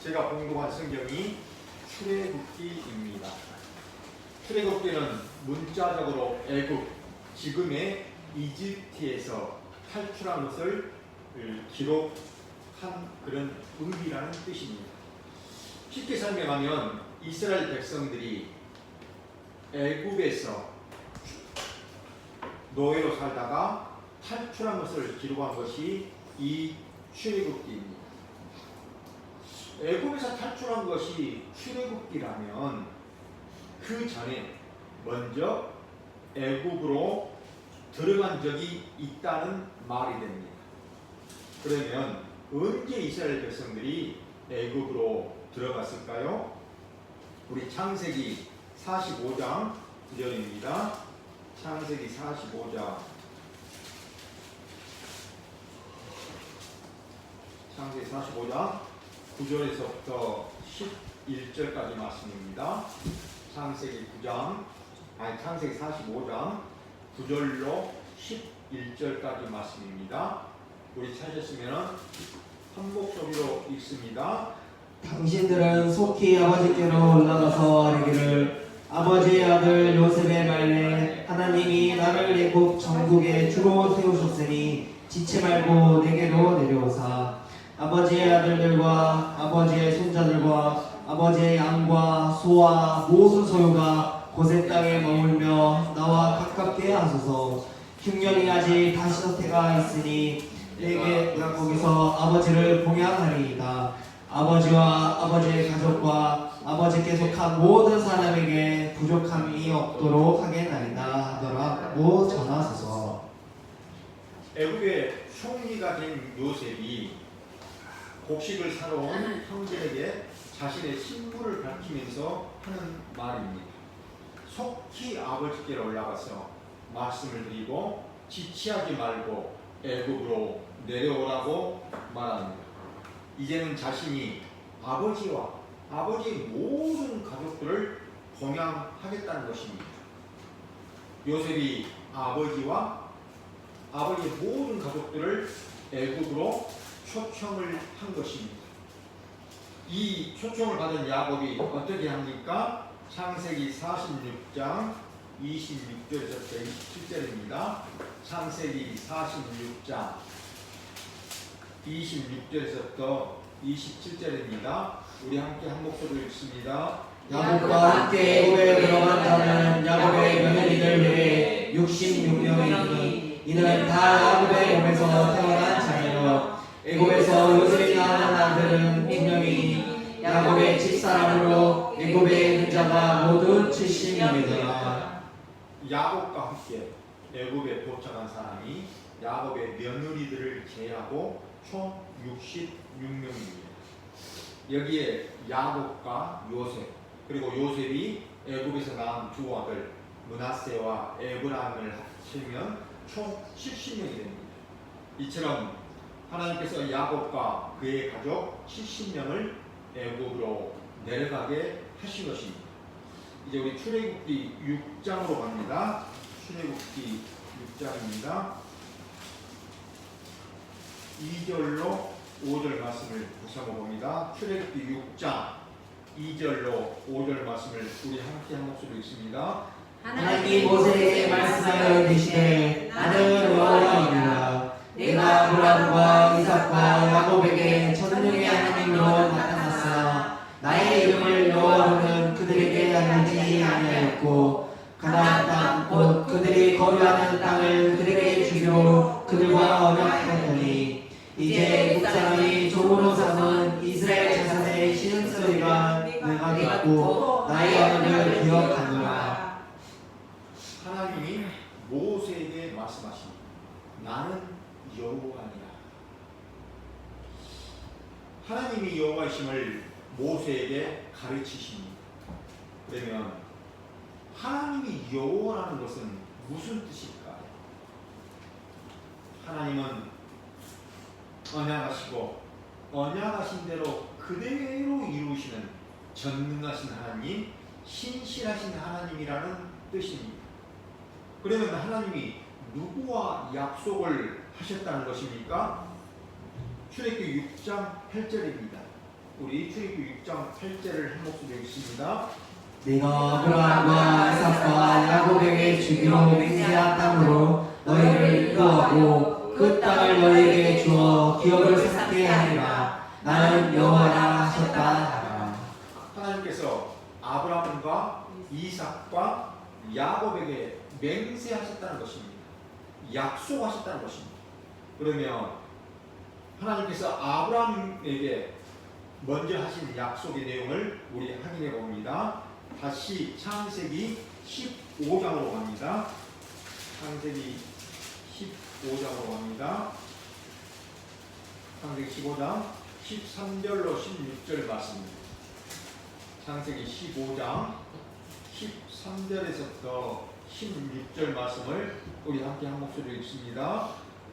제가 봉독한 성경이 출애굽기입니다. 출애굽기는 문자적으로 애굽, 지금의 이집트에서 탈출한 것을 기록한 그런 의미라는 뜻입니다. 쉽게 설명하면 이스라엘 백성들이 애굽에서 노예로 살다가 탈출한 것을 기록한 것이 이 출애굽기입니다. 애굽에서 탈출한 것이 출애굽기라면 그 전에 먼저 애굽으로 들어간 적이 있다는 말이 됩니다. 그러면 언제 이스라엘 백성들이 애굽으로 들어갔을까요? 우리 창세기 45장 9절입니다. 창세기 45장 창세기 45장 9절에서부터 11절까지 말씀입니다. 창세기 45장 9절로 11절까지 말씀입니다. 우리 찾으시면 한 목소리로 읽습니다. 당신들은 속히 아버지께로 올라가서 이르기를 아버지의 아들 요셉의 말래 하나님이 나를 애굽 전국에 주로 세우셨으니 지체 말고 내게로 내려오사 아버지의 아들들과 아버지의 손자들과 아버지의 양과 소와 모든 소유가 고센 땅에 머물며 나와 가깝게 하소서. 흉년이 아직 다시서태가 있으니 내가 거기서 아버지를 봉양하리이다. 아버지와 아버지의 가족과 아버지께 속한 모든 사람에게 부족함이 없도록 하겠나이다 하더라고 전하소서. 애굽의 총리가 된 요셉이 곡식을 사러 온 형제에게 자신의 신분을 밝히면서 하는 말입니다. 속히 아버지께로 올라가서 말씀을 드리고 지체하지 말고 애굽으로 내려오라고 말합니다. 이제는 자신이 아버지와 아버지의 모든 가족들을 봉양하겠다는 것입니다. 요셉이 아버지와 아버지의 모든 가족들을 애굽으로 초청을 한 것입니다. 이 초청을 받은 야곱이 어떻게 합니까? 창세기 46장 26절에서 27절입니다. 창세기 46장 26절에서부터 27절입니다. 우리 함께 한 목소리로 읽습니다. 야곱과 함께 애굽에 들어간 자는 야곱의 며느리들 외에 66명이니 이는 다 야곱의 몸에서 태어난 자녀요. 애굽에서 요셉이 낳은 아들은 2명이니 야곱의 집사람으로 애굽에 있는 자가 모두 70명이더라. 야곱과 함께 애굽에 도착한 사람이 야곱의 며느리들을 제하고 총 66명입니다. 여기에 야곱과 요셉 그리고 요셉이 애굽에서 낳은 두 아들 므낫세와 에브라임을 합치면 총 70명이 됩니다. 이처럼 하나님께서 야곱과 그의 가족 70명을 애굽으로 내려가게 하신 것입니다. 이제 우리 출애굽기 6장으로 갑니다. 출애굽기 6장입니다. 2절로 5절 말씀을 다시 한번 봅니다. 출애굽기 6장 2절로 5절 말씀을 우리 함께 한 목소리로 읽습니다. 하나님이 모세에게 말씀하여 이르시되 나는 여호와이니라. 내가 아브라함과 이삭과 야곱에게 전능의 하나님으로 나타났으나 나의 이름을 여호와로는 그들에게 알리지 아니하였고 가나안 땅 곧 그들이 거류하는 땅을 그들에게 주기로 그들과 언약하였더니 이제 애굽 사람이 종으로 삼은 이스라엘 자손의 신음소리가 내가 듣고 나의 언약을 기억하노라. 하나님이 모세에게 말씀하십니다. 나는 여호와니라. 하나님이 여호와이심을 모세에게 가르치십니다. 그러면 하나님이 여호와라는 것은 무슨 뜻일까요? 하나님은 언약하시고 언약하신 대로 그대로 이루시는 전능하신 하나님, 신실하신 하나님이라는 뜻입니다. 그러면 하나님이 누구와 약속을 하셨다는 것입니까? 출애굽기 6장 8절입니다. 우리 출애굽기 6장 8절을 한 목소리로 읽습니다. 내가 아브라함과 이삭과 야곱에게 주기로 맹세한 땅으로 너희를 인도하고 그 땅을 너희에게 주어 기업을 쌓게 하리라. 나는 여호와라 하셨다. 하나님께서 아브라함과 이삭과 야곱에게 맹세하셨다는 것입니다. 약속하셨다는 것입니다. 그러면 하나님께서 아브라함에게 먼저 하신 약속의 내용을 우리 확인해 봅니다. 다시 창세기 15장으로 갑니다. 창세기 15장으로 갑니다. 창세기 15장 13절로 16절 말씀입니다. 창세기 15장 13절에서부터 16절 말씀을 우리 함께 한 목소리로 읽습니다.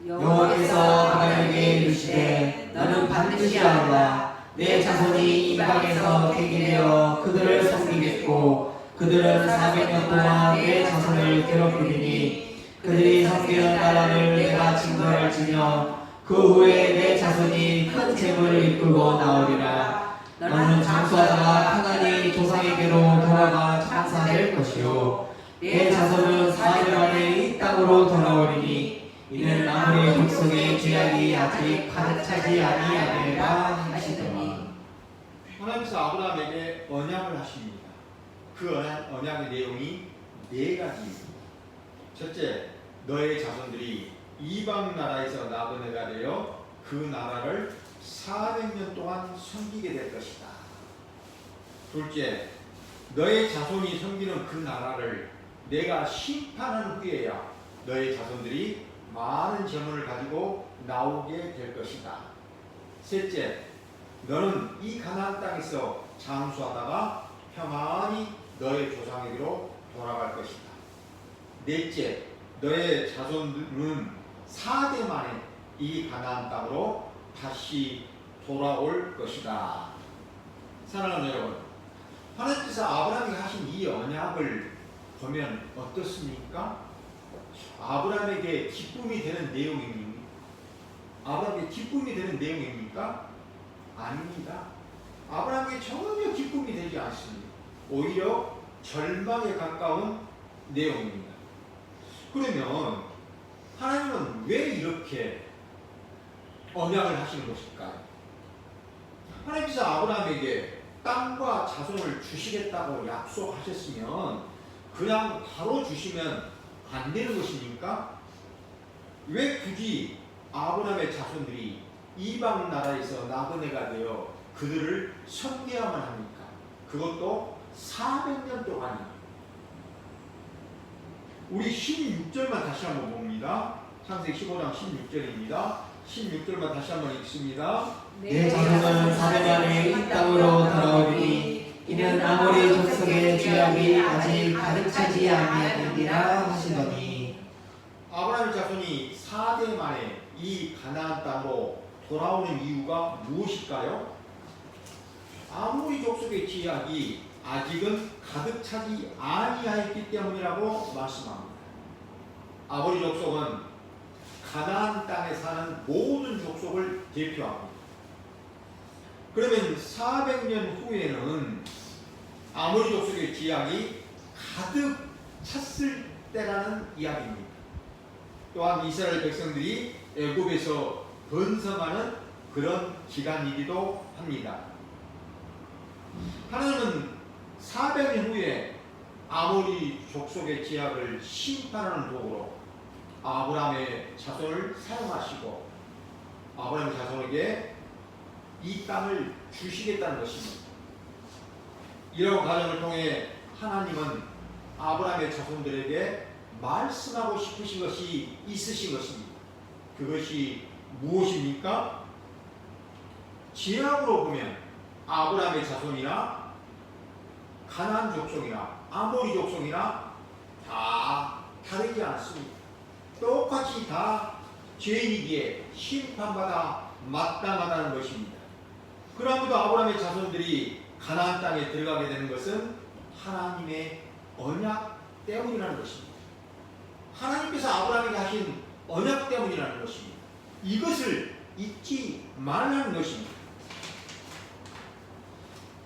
여호와께서 아브라함에게 이르시되 너는 반드시 알라. 내 자손이 이방에서 택이되어 그들을 섬기겠고 그들은 400년 동안 내 자손을 괴롭히리니 그들이 섬기는 나라를 내가 증거할지며 그 후에 내 자손이 큰 재물을 이끌고 나오리라. 너는 장수하다가 하나님 조상에게로 돌아가 장사될 것이요 내 자손은 4년 안에 이 땅으로 돌아오리니 이는 아무리 족속의 죄악이 아직 가득 차지 아니하리라 하시더니 하나님께서 아브라함에게 언약을 하십니다. 그 언약의 내용이 네 가지입니다. 첫째, 너의 자손들이 이방 나라에서 나그네가 되어 그 나라를 400년 동안 섬기게 될 것이다. 둘째, 너의 자손이 섬기는 그 나라를 내가 심판한 후에야 너의 자손들이 많은 재물을 가지고 나오게 될 것이다. 셋째, 너는 이 가나안 땅에서 장수하다가 평안히 너의 조상에게로 돌아갈 것이다. 넷째, 너의 자손들은 4대 만에 이 가나안 땅으로 다시 돌아올 것이다. 사랑하는 여러분, 하나님께서 아브라함에게 하신 이 언약을 보면 어떻습니까? 아브라함에게 기쁨이 되는 내용입니까? 아브라함에게 기쁨이 되는 내용입니까? 아닙니다. 아브라함에게 전혀 기쁨이 되지 않습니다. 오히려 절망에 가까운 내용입니다. 그러면 하나님은 왜 이렇게 언약을 하시는 것일까요? 하나님께서 아브라함에게 땅과 자손을 주시겠다고 약속하셨으면 그냥 바로 주시면 안 되는 것입니까? 왜 굳이 아브라함의 자손들이 이방 나라에서 나그네가 되어 그들을 섬겨야만 합니까? 그것도 400년 동안이요. 우리 16절만 다시 한번 봅니다. 창세기 15장 16절입니다. 16절만 다시 한번 읽습니다. 내 자손은 4년 안에 이 땅으로 돌아오리니 이는 아무리 족속의 죄악이 아직 가득 차지 아니하니라 하시더니 아브라함의 자손이 4대 만에 이 가나안 땅으로 돌아오는 이유가 무엇일까요? 아무리 족속의 죄악이 아직은 가득 차지 아니하였기 때문이라고 말씀합니다. 아버지 족속은 가나안 땅에 사는 모든 족속을 대표합니다. 그러면 400년 후에는 아모리 족속의 죄악이 가득 찼을 때라는 이야기입니다. 또한 이스라엘 백성들이 애굽에서 번성하는 그런 기간이기도 합니다. 하나님은 400년 후에 아모리 족속의 죄악을 심판하는 도구로 아브라함의 자손을 사용하시고 아브라함의 자손에게 이 땅을 주시겠다는 것입니다. 이런 과정을 통해 하나님은 아브라함의 자손들에게 말씀하고 싶으신 것이 있으신 것입니다. 그것이 무엇입니까? 지형으로 보면 아브라함의 자손이나 가나안 족속이나 아모리 족속이나 다 다르지 않습니다. 똑같이 다 죄인이기에 심판받아 마땅하다는 것입니다. 그러므로 아브라함의 자손들이 가나안 땅에 들어가게 되는 것은 하나님의 언약 때문이라는 것입니다. 하나님께서 아브라함에게 하신 언약 때문이라는 것입니다. 이것을 잊지 말라는 것입니다.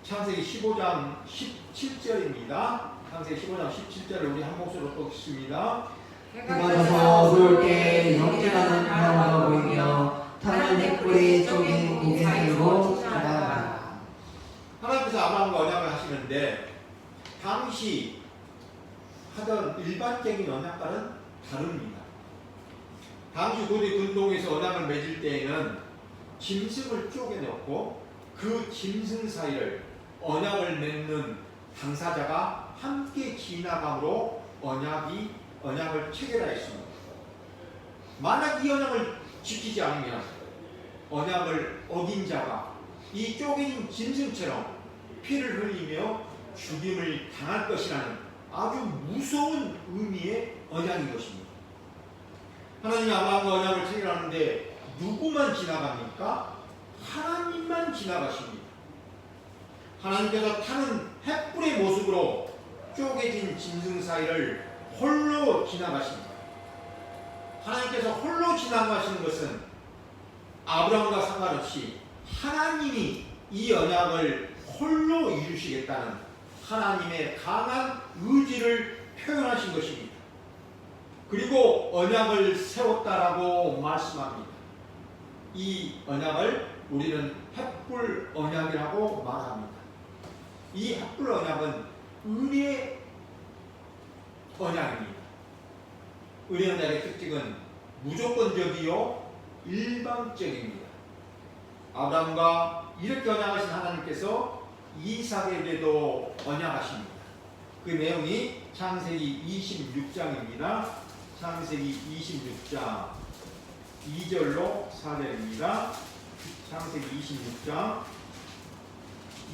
창세기 15장 17절입니다. 창세기 15장 17절을 우리 한 목소리로 또 읽습니다. 해가 져서 들어올 때 영재하는 하나가 보이며 타는 횃불이 쪼긴 고개 사이로 지나가라. 하나님께서 아브라함과 언약을 하시는데 당시 하던 일반적인 언약과는 다릅니다. 당시 고대 근동에서 언약을 맺을 때에는 짐승을 쪼개놓고 그 짐승 사이를 언약을 맺는 당사자가 함께 지나감으로 언약을 체결하였습니다. 만약 이 언약을 지키지 않으면 언약을 어긴 자가 이 쪼개진 짐승처럼 피를 흘리며 죽임을 당할 것이라는 아주 무서운 의미의 언약인 것입니다. 하나님이 아브라함과 언약을 체결하는데 누구만 지나갑니까? 하나님만 지나가십니다. 하나님께서 타는 횃불의 모습으로 쪼개진 짐승 사이를 홀로 지나가십니다. 하나님께서 홀로 지나가시는 것은 아브라함과 상관없이 하나님이 이 언약을 홀로 이루시겠다는 하나님의 강한 의지를 표현하신 것입니다. 그리고 언약을 세웠다라고 말씀합니다. 이 언약을 우리는 횃불 언약이라고 말합니다. 이 횃불 언약은 은혜 언약입니다. 은혜 언약의 특징은 무조건적이요 일방적입니다. 아브라함과 이렇게 언약하신 하나님께서 이삭에게도 언약하십니다. 그 내용이 창세기 26장입니다. 창세기 26장 2절로 4절입니다. 창세기 26장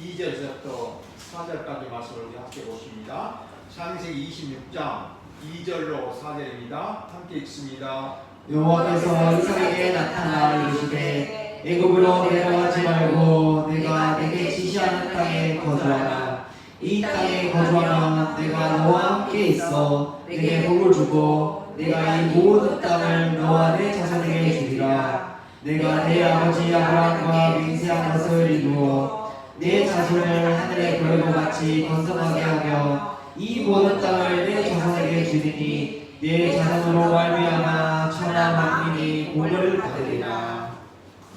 2절에서부터 4절까지 말씀을 우리 함께 보십니다. 창세기 26장 2절로 4절입니다. 함께 읽습니다. 여호와께서 이삭에게 나타나 이르시되 애굽으로 내려가지 말고 내가 내게 지시하는 땅에 거주하라. 이 땅에 거주하면 내가 너와 함께 있어 내게 복을 주고 내가 이 모든 땅을 너와 내 자손에게 주리라. 내가 내 아버지 아브라함과 맹세한 것을 이루어 내 자손을 하늘의 별과 같이 번성하게 하며 이 모든 땅을 내 자손에게 주리니 내 자손으로 말미암아 천하 만민이 복을 받으리라.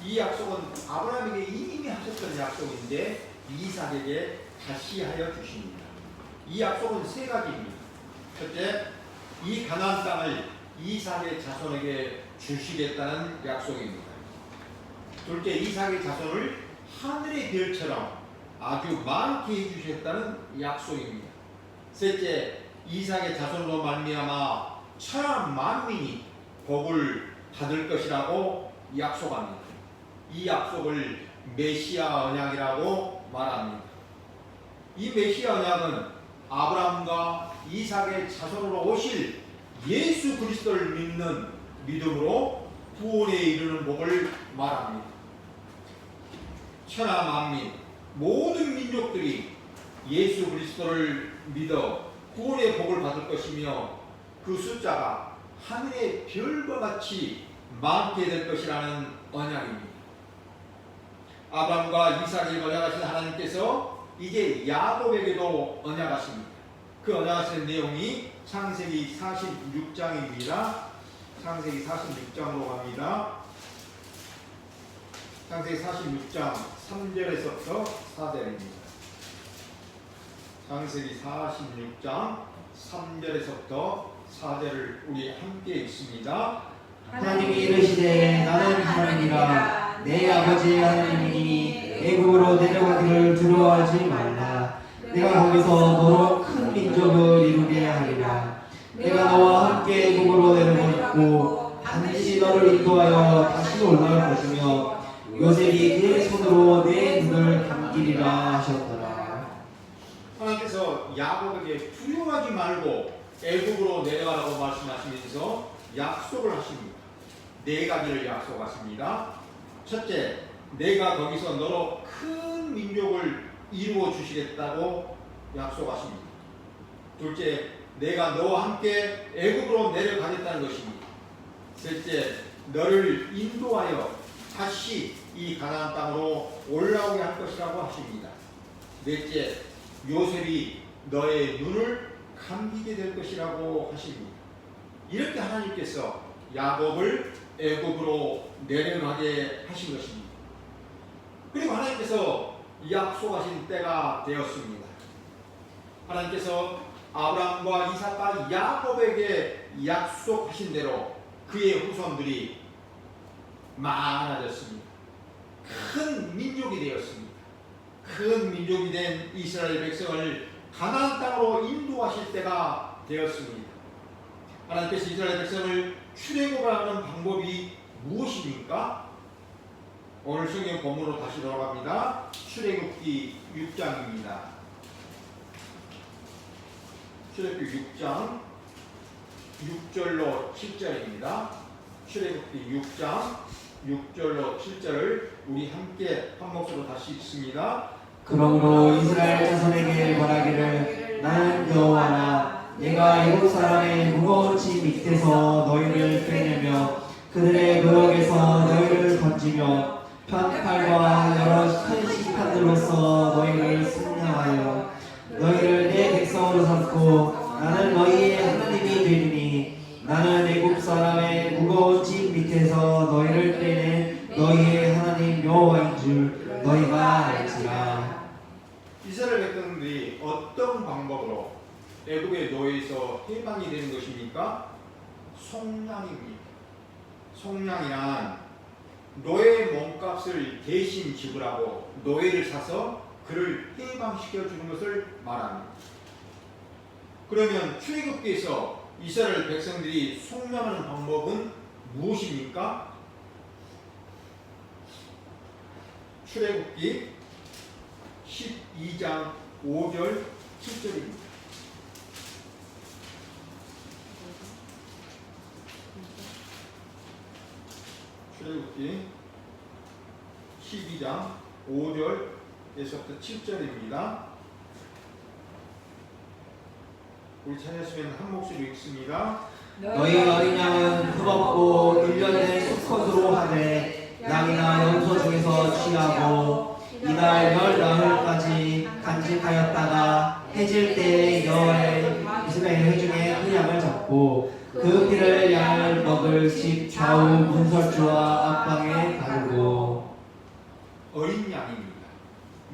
이 약속은 아브라함에게 이미 하셨던 약속인데 이삭에게 다시 하여 주십니다. 이 약속은 세 가지입니다. 첫째, 이 가나안 땅을 이삭의 자손에게 주시겠다는 약속입니다. 둘째, 이삭의 자손을 하늘의 별처럼 아주 많게 해주셨다는 약속입니다. 셋째, 이삭의 자손으로 말미암아 천하 만민이 복을 받을 것이라고 약속합니다. 이 약속을 메시아 언약이라고 말합니다. 이 메시아 언약은 아브라함과 이삭의 자손으로 오실 예수 그리스도를 믿는 믿음으로 구원에 이르는 복을 말합니다. 천하 만민 모든 민족들이 예수 그리스도를 믿어 구원의 복을 받을 것이며 그 숫자가 하늘의 별과 같이 많게 될 것이라는 언약입니다. 아브라함과 이삭을 언약하신 하나님께서 이제 야곱에게도 언약하십니다. 그 언약하시는 내용이 창세기 46장입니다. 창세기 46장으로 갑니다. 창세기 46장 3절에서부터 4절입니다. 창세기 46장 3절에서부터 4절을 우리 함께 읽습니다. 하나님이 이르시되 나는 하나님이라 내 아버지 하나님이니 애굽으로 내려가기를 두려워하지 말라. 내가 거기서 너로 큰 민족을 이루게 하리라. 내가 너와 함께 애굽으로 내려가고 반드시 너를 인도하여 다시 올라올 것이며 요셉이 그의 손으로 내 눈을 감기리라 하셨더라. 하나님께서 야곱에게 두려워하지 말고 애굽으로 내려가라고 말씀하시면서 약속을 하십니다. 네 가지를 약속하십니다. 첫째, 내가 거기서 너로 큰 민족을 이루어 주시겠다고 약속하십니다. 둘째, 내가 너와 함께 애굽으로 내려가겠다는 것입니다. 셋째, 너를 인도하여 다시 이 가나안 땅으로 올라오게 할 것이라고 하십니다. 넷째, 요셉이 너의 눈을 감기게 될 것이라고 하십니다. 이렇게 하나님께서 야곱을 애굽으로 내려가게 하신 것입니다. 그리고 하나님께서 약속하신 때가 되었습니다. 하나님께서 아브라함과 이삭과 야곱에게 약속하신 대로 그의 후손들이 많아졌습니다. 큰 민족이 되었습니다. 큰 민족이 된 이스라엘 백성을 가나안 땅으로 인도하실 때가 되었습니다. 하나님께서 이스라엘 백성을 출애굽하는 방법이 무엇입니까? 오늘 성경 본문으로 다시 돌아갑니다. 출애굽기 6장입니다. 출애굽기 6장 6절로 7절입니다. 출애굽기 6장 6절로 7절을 우리 함께 한 목소리로 다시 읽습니다. 그러므로 이스라엘 자손에게 말하기를 나는 여호와라 내가 애국 사람의 무거운 짐 밑에서 너희를 빼내며 그들의 노역에서 너희를 건지며 편팔과 여러 큰 심판들로서 너희를 승리하여 너희를 내 백성으로 삼고 나는 너희의 하나님이 되리니 나는 애국 사람의 무거운 짐 밑에서 너희를 빼낸 너희의 하나님 여호와인 줄 너희가 알지라. 이스라엘 백성들이 어떤 방법으로 애굽의 노예에서 해방이 되는 것입니까? 속량입니다. 속량이란 노예의 몸값을 대신 지불하고 노예를 사서 그를 해방시켜 주는 것을 말합니다. 그러면 출애굽기에서 이스라엘 백성들이 속량하는 방법은 무엇입니까? 출애굽기 12장 5절 7절입니다. 출애굽기 12장 5절에서부터 7절입니다. 우리 찾으시면 한 목소리로 읽습니다. 너희 어린 양은 흠없고 1년 된 수컷으로 하되 양이나 염소 중에서 취하고 이달 열 나흘까지 간직하였다가 해질 때에 여호와의 이스라엘 회중의 그 양을 잡고 그 피를 양을 먹을 집 좌우 문설주와 앞방에 바르고. 어린 양입니다.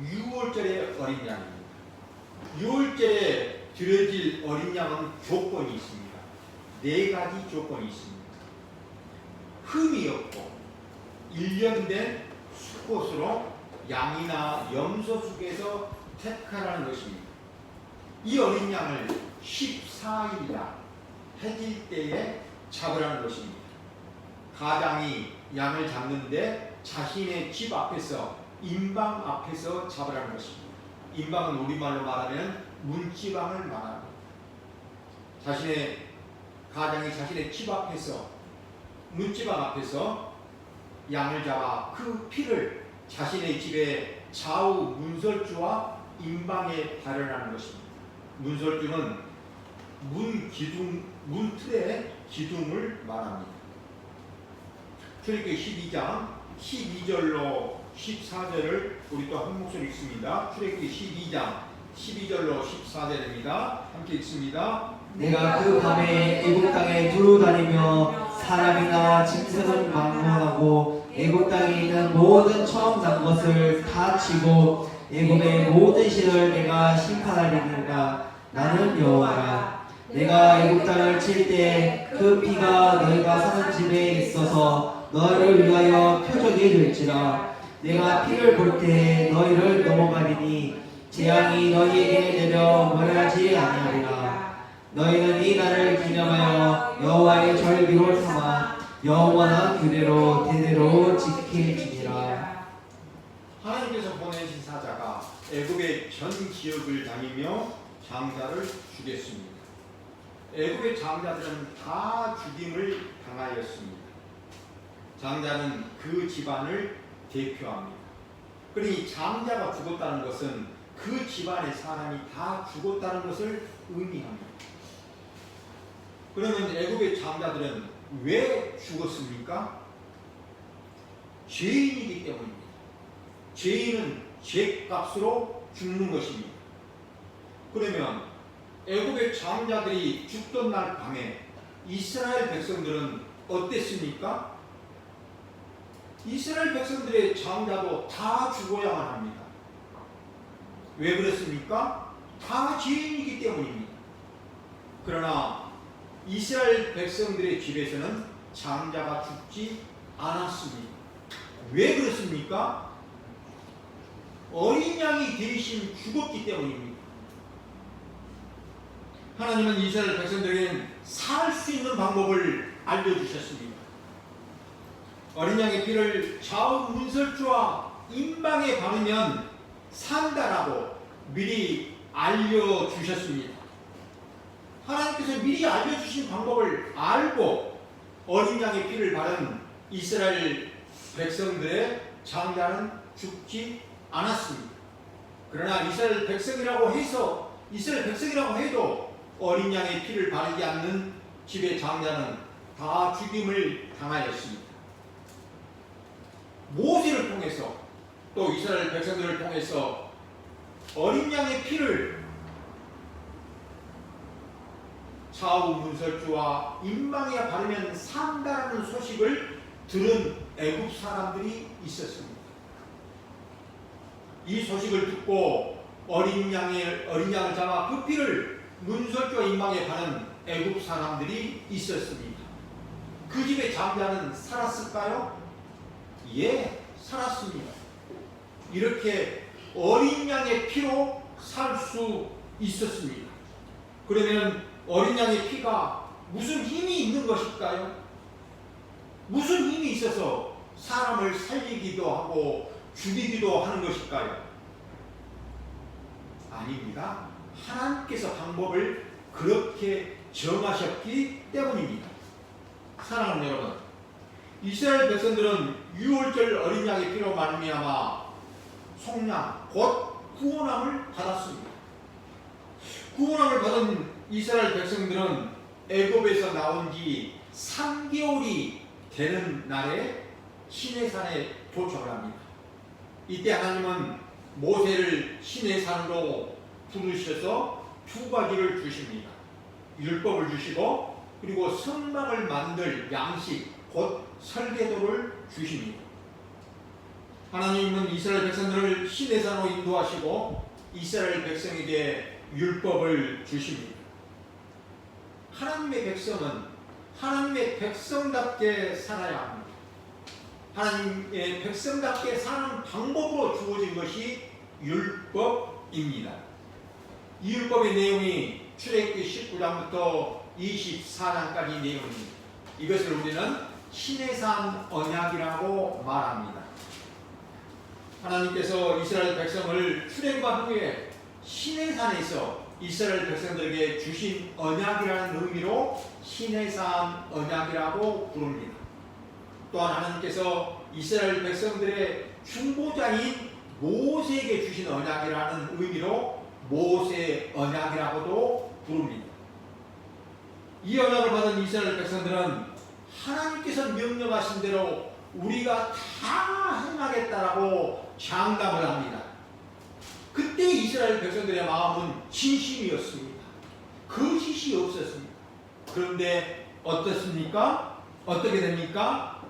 6월절의 어린 양입니다. 6월절에 드려질 어린 양은 조건이 있습니다. 4가지 조건이 있습니다. 흠이 없고 1년 된 수컷으로 양이나 염소 중에서 택하라는 것입니다. 이 어린 양을 14일이나 해질 때에 잡으라는 것입니다. 가장이 양을 잡는데 자신의 집 앞에서 임방 앞에서 잡으라는 것입니다. 임방은 우리말로 말하면 문지방을 말합니다. 가장이 자신의 집 앞에서 문지방 앞에서 양을 잡아 그 피를 자신의 집의 좌우 문설주와 임방에 바르라는 것입니다. 문설주는 문 틀의 기둥을 말합니다. 출애굽기 12장 12절로 14절을 우리 또 한 목소리 읽습니다. 출애굽기 12장 12절로 14절입니다. 함께 읽습니다. 내가 그 밤에 애굽 땅에 두루 다니며 사람이나 짐승은 망망하고 애굽 땅에 있는 모든 처음 난 것을 다 치고 애굽의 모든 신을 내가 심판하리니라. 나는 여호와라. 내가 애굽 땅을 칠 때 그 피가 너희가 사는 집에 있어서 너희를 위하여 표적이 될지라. 내가 피를 볼 때 너희를 넘어가리니 재앙이 너희에게 내려 멸하지 아니하리라. 너희는 이 날을 기념하여 여호와의 절기로 삼아 영원한 규례로 대대로 지킬지니라. 하나님께서 보내신 사자가 애굽의 전 지역을 다니며 장자를 죽였습니다. 애굽의 장자들은 다 죽임을 당하였습니다. 장자는 그 집안을 대표합니다. 그러니 장자가 죽었다는 것은 그 집안의 사람이 다 죽었다는 것을 의미합니다. 그러면 애굽의 장자들은 왜 죽었습니까? 죄인이기 때문입니다. 죄인은 죄값으로 죽는 것입니다. 그러면 애굽의 장자들이 죽던 날 밤에 이스라엘 백성들은 어땠습니까? 이스라엘 백성들의 장자도 다 죽어야만 합니다. 왜 그렇습니까? 다 죄인이기 때문입니다. 그러나 이스라엘 백성들의 집에서는 장자가 죽지 않았습니다. 왜 그렇습니까? 어린 양이 대신 죽었기 때문입니다. 하나님은 이스라엘 백성들에게는 살 수 있는 방법을 알려주셨습니다. 어린 양의 피를 좌우 문설주와 임방에 바르면 산다라고 미리 알려주셨습니다. 하나님께서 미리 알려주신 방법을 알고 어린 양의 피를 바른 이스라엘 백성들의 장자는 죽지 않았습니다. 그러나 이스라엘 백성이라고 해도 어린 양의 피를 바르지 않는 집의 장자는 다 죽임을 당하였습니다. 모세를 통해서 또 이스라엘 백성들을 통해서 어린 양의 피를 좌우 문설주와 임방에 바르면 산다라는 소식을 들은 애굽 사람들이 있었습니다. 이 소식을 듣고 어린 양을 잡아 그 피를 문설주와 임방에 바른 애굽 사람들이 있었습니다. 그 집의 장자는 살았을까요? 예, 살았습니다. 이렇게 어린 양의 피로 살 수 있었습니다. 그러면 어린 양의 피가 무슨 힘이 있는 것일까요? 무슨 힘이 있어서 사람을 살리기도 하고 죽이기도 하는 것일까요? 아닙니다. 하나님께서 방법을 그렇게 정하셨기 때문입니다. 사랑하는 여러분, 이스라엘 백성들은 유월절 어린 양의 피로 말미암아 속량 곧 구원함을 받았습니다. 구원함을 받은 이스라엘 백성들은 애굽에서 나온 지 3개월이 되는 날에 시내산에 도착을 합니다. 이때 하나님은 모세를 시내산으로 부르셔서 두 가지를 주십니다. 율법을 주시고 그리고 성막을 만들 양식 곧 설계도를 주십니다. 하나님은 이스라엘 백성들을 시내산으로 인도하시고 이스라엘 백성에게 율법을 주십니다. 하나님의 백성은 하나님의 백성답게 살아야 합니다. 하나님의 백성답게 사는 방법으로 주어진 것이 율법입니다. 이 율법의 내용이 출애굽기 19장부터 24장까지 내용입니다. 이것을 우리는 시내산 언약이라고 말합니다. 하나님께서 이스라엘 백성을 출애굽한 후에 시내산에서 이스라엘 백성들에게 주신 언약이라는 의미로 시내산 언약이라고 부릅니다. 또한 하나님께서 이스라엘 백성들의 중보자인 모세에게 주신 언약이라는 의미로 모세 언약이라고도 부릅니다. 이 언약을 받은 이스라엘 백성들은 하나님께서 명령하신 대로 우리가 다 행하겠다라고 장담을 합니다. 그때 이스라엘 백성들의 마음은 진심이었습니다. 거짓이 없었습니다. 그런데 어떻습니까? 어떻게 됩니까?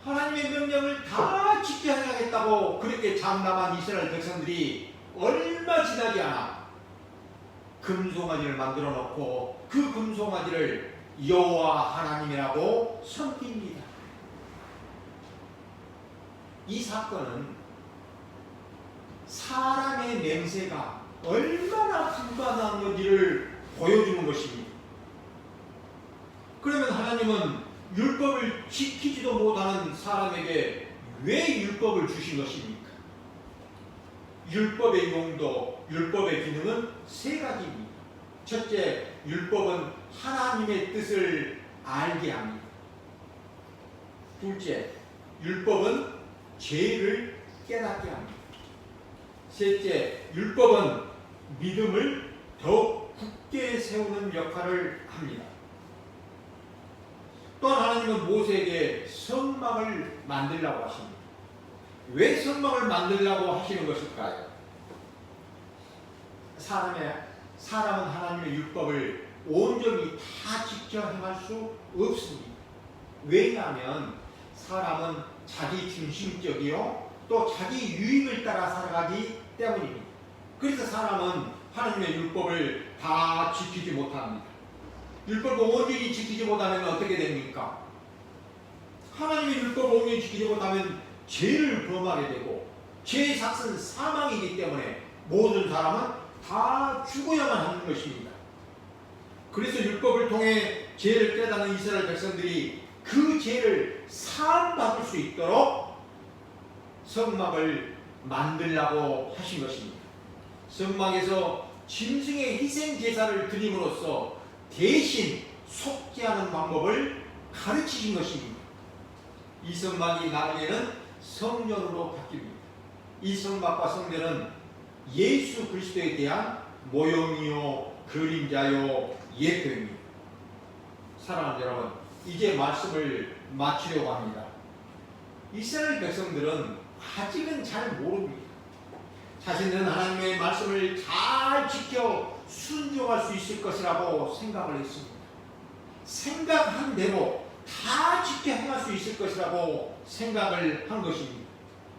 하나님의 명령을 다 지켜야겠다고 그렇게 장담한 이스라엘 백성들이 얼마 지나지 않아 금송아지를 만들어 놓고 그 금송아지를 여호와 하나님이라고 섬깁니다. 이 사건은 사람의 맹세가 얼마나 불가능한 건지를 보여주는 것입니다. 그러면 하나님은 율법을 지키지도 못하는 사람에게 왜 율법을 주신 것입니까? 율법의 용도, 율법의 기능은 세 가지입니다. 첫째, 율법은 하나님의 뜻을 알게 합니다. 둘째, 율법은 죄를 깨닫게 합니다. 셋째, 율법은 믿음을 더욱 굳게 세우는 역할을 합니다. 또한 하나님은 모세에게 성막을 만들라고 하십니다. 왜 성막을 만들라고 하시는 것일까요? 사람은 하나님의 율법을 온전히 다 지켜 행할 수 없습니다. 왜냐하면 사람은 자기 중심적이요 또 자기 유익을 따라 살아가기 때문입니다. 그래서 사람은 하나님의 율법을 다 지키지 못합니다. 율법을 온전히 지키지 못하면 어떻게 됩니까? 하나님의 율법을 온전히 지키지 못하면 죄를 범하게 되고 죄의 삭은 사망이기 때문에 모든 사람은 다 죽어야만 하는 것입니다. 그래서 율법을 통해 죄를 깨닫는 이스라엘 백성들이 그 죄를 사함받을 수 있도록 성막을 만들라고 하신 것입니다. 성막에서 짐승의 희생 제사를 드림으로써 대신 속죄하는 방법을 가르치신 것입니다. 이 성막이 나중에는 성전으로 바뀝니다. 이 성막과 성전은 예수 그리스도에 대한 모형이요 그림자요 예표입니다. 사랑하는 여러분, 이제 말씀을 마치려고 합니다. 이스라엘 백성들은 아직은 잘 모릅니다. 자신은 하나님의 말씀을 잘 지켜 순종할 수 있을 것이라고 생각을 했습니다. 생각한 대로 다 지켜 행할 수 있을 것이라고 생각을 한 것입니다.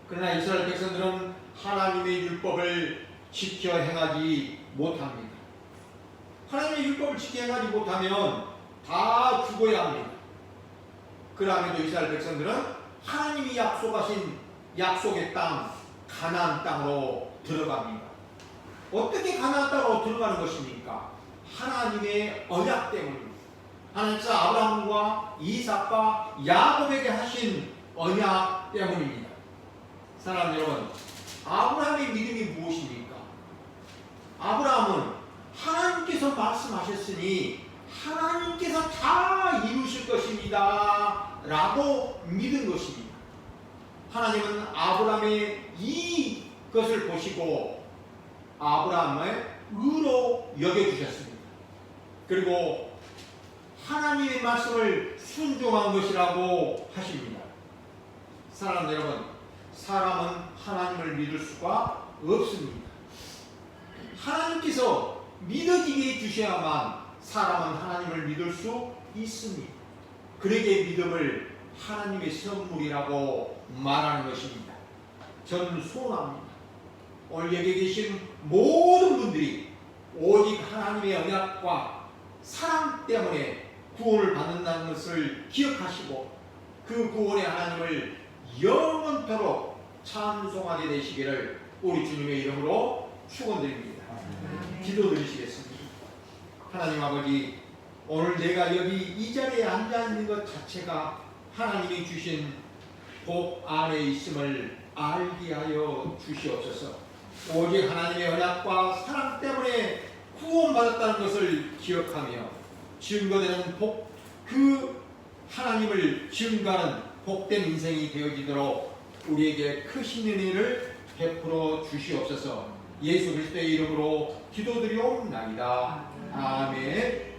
그러나 이스라엘 백성들은 하나님의 율법을 지켜 행하지 못합니다. 하나님의 율법을 지켜 행하지 못하면 다 죽어야 합니다. 그러면도 이스라엘 백성들은 하나님이 약속하신 약속의 땅 가나안 땅으로 들어갑니다. 어떻게 가나안 땅으로 들어가는 것입니까? 하나님의 언약 때문입니다. 하나님께서 아브라함과 이삭과 야곱에게 하신 언약 때문입니다. 사랑하는 여러분, 아브라함의 믿음이 무엇입니까? 아브라함은 하나님께서 말씀하셨으니 하나님께서 다 이루실 것입니다 라고 믿은 것입니다. 하나님은 아브라함의 이것을 보시고 아브라함을 의로 여겨주셨습니다. 그리고 하나님의 말씀을 순종한 것이라고 하십니다. 사랑하는 여러분, 사람은 하나님을 믿을 수가 없습니다. 하나님께서 믿어지게 해주셔야만 사람은 하나님을 믿을 수 있습니다. 그에게 믿음을 하나님의 선물이라고 말하는 것입니다. 저는 소원합니다. 오늘 여기 계신 모든 분들이 오직 하나님의 언약과 사랑 때문에 구원을 받는다는 것을 기억하시고 그 구원의 하나님을 영원토록 찬송하게 되시기를 우리 주님의 이름으로 축원드립니다. 기도드리시겠습니다. 하나님 아버지, 오늘 내가 여기 이 자리에 앉아있는 것 자체가 하나님이 주신 복 안에 있음을 알게 하여 주시옵소서. 오직 하나님의 언약과 사랑 때문에 구원받았다는 것을 기억하며 증거되는 복, 그 하나님을 증거하는 복된 인생이 되어지도록 우리에게 크신 은혜를 베풀어 주시옵소서. 예수 그리스도의 이름으로 기도드리옵나이다. 아멘.